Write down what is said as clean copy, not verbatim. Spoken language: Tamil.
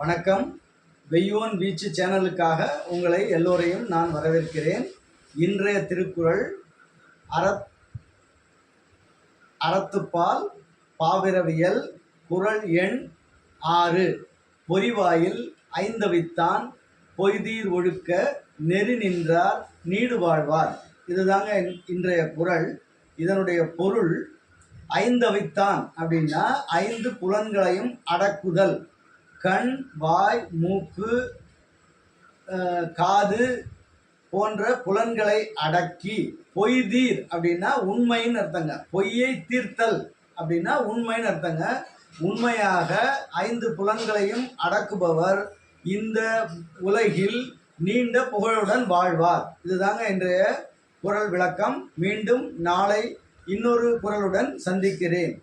வணக்கம். வெய்யோன் வீச்சு சேனலுக்காக உங்களை எல்லோரையும் நான் வரவேற்கிறேன். இன்றைய திருக்குறள் அறத்துப்பால் பாவிரவியல் குறள் எண் 6. பொறிவாயில் ஐந்தவித்தான் பொய்தீர் ஒழுக்க நெறி நின்றார் நீடு வாழ்வார். இதுதாங்க இன்றைய குறள். இதனுடைய பொருள், ஐந்தவித்தான் அப்படின்னா 5 புலன்களையும் அடக்குதல். கண், வாய், மூக்கு, காது போன்ற புலன்களை அடக்கி, பொய்தீர் அப்படின்னா உண்மைன்னு அர்த்தங்க. பொய்யை தீர்த்தல் அப்படின்னா உண்மைன்னு அர்த்தங்க. உண்மையாக 5 புலன்களையும் அடக்குபவர் இந்த உலகில் நீண்ட புகழுடன் வாழ்வார். இதுதாங்க இன்றைய குறள் விளக்கம். மீண்டும் நாளை இன்னொரு குறளுடன் சந்திக்கிறேன்.